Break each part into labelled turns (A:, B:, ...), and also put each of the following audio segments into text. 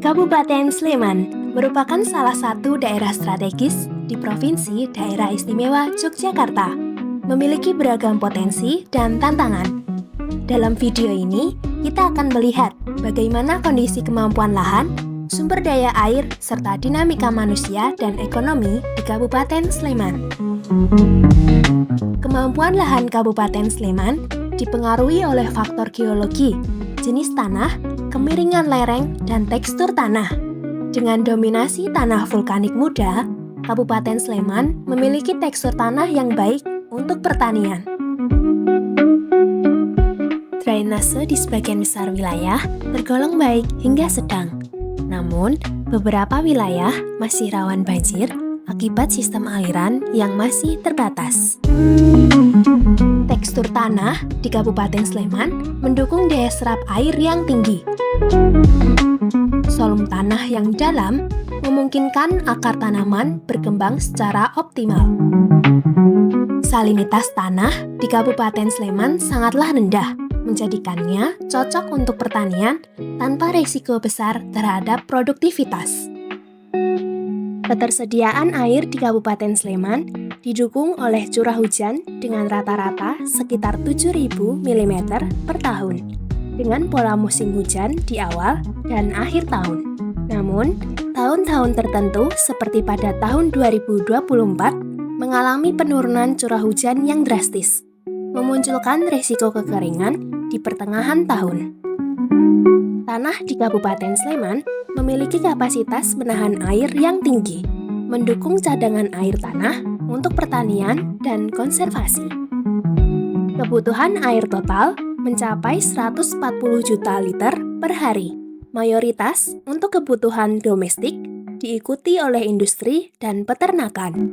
A: Kabupaten Sleman merupakan salah satu daerah strategis di Provinsi Daerah Istimewa Yogyakarta, memiliki beragam potensi dan tantangan. Dalam video ini, kita akan melihat bagaimana kondisi kemampuan lahan, sumber daya air, serta dinamika manusia dan ekonomi di Kabupaten Sleman. Kemampuan lahan Kabupaten Sleman dipengaruhi oleh faktor geologi, jenis tanah, kemiringan lereng, dan tekstur tanah. Dengan dominasi tanah vulkanik muda, Kabupaten Sleman memiliki tekstur tanah yang baik untuk pertanian. Drainase di sebagian besar wilayah tergolong baik hingga sedang. Namun, beberapa wilayah masih rawan banjir akibat sistem aliran yang masih terbatas. Tekstur tanah di Kabupaten Sleman mendukung daya serap air yang tinggi. Solum tanah yang dalam memungkinkan akar tanaman berkembang secara optimal. Salinitas tanah di Kabupaten Sleman sangatlah rendah, menjadikannya cocok untuk pertanian tanpa risiko besar terhadap produktivitas. Ketersediaan air di Kabupaten Sleman didukung oleh curah hujan dengan rata-rata sekitar 7.000 mm per tahun, dengan pola musim hujan di awal dan akhir tahun. Namun, tahun-tahun tertentu seperti pada tahun 2024 mengalami penurunan curah hujan yang drastis, memunculkan risiko kekeringan di pertengahan tahun. Tanah di Kabupaten Sleman memiliki kapasitas menahan air yang tinggi, mendukung cadangan air tanah untuk pertanian dan konservasi. Kebutuhan air total mencapai 140 juta liter per hari, mayoritas untuk kebutuhan domestik, diikuti oleh industri dan peternakan.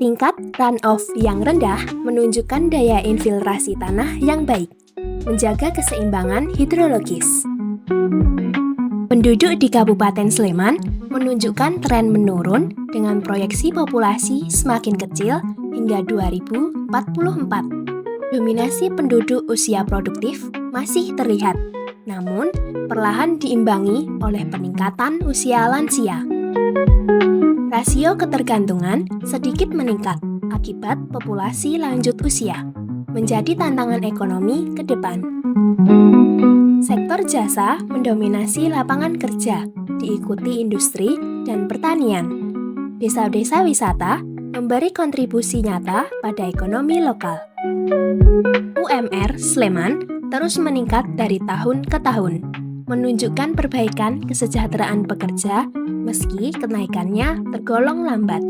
A: Tingkat runoff yang rendah menunjukkan daya infiltrasi tanah yang baik, menjaga keseimbangan hidrologis. Penduduk di Kabupaten Sleman menunjukkan tren menurun dengan proyeksi populasi semakin kecil hingga 2044. Dominasi penduduk usia produktif masih terlihat, namun perlahan diimbangi oleh peningkatan usia lansia. Rasio ketergantungan sedikit meningkat akibat populasi lanjut usia, menjadi tantangan ekonomi ke depan. Sektor jasa mendominasi lapangan kerja, diikuti industri dan pertanian. Desa-desa wisata memberi kontribusi nyata pada ekonomi lokal. UMR Sleman terus meningkat dari tahun ke tahun, menunjukkan perbaikan kesejahteraan pekerja meski kenaikannya tergolong lambat.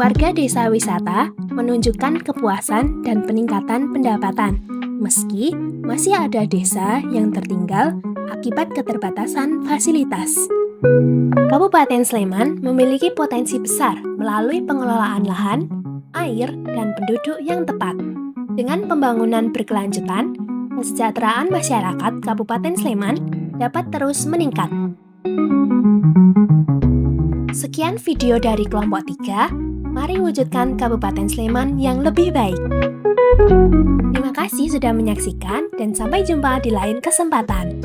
A: Warga desa wisata menunjukkan kepuasan dan peningkatan pendapatan, meski masih ada desa yang tertinggal akibat keterbatasan fasilitas. Kabupaten Sleman memiliki potensi besar melalui pengelolaan lahan, air, dan penduduk yang tepat. Dengan pembangunan berkelanjutan, kesejahteraan masyarakat Kabupaten Sleman dapat terus meningkat. Sekian video dari kelompok 3, mari wujudkan Kabupaten Sleman yang lebih baik. Terima kasih sudah menyaksikan dan sampai jumpa di lain kesempatan.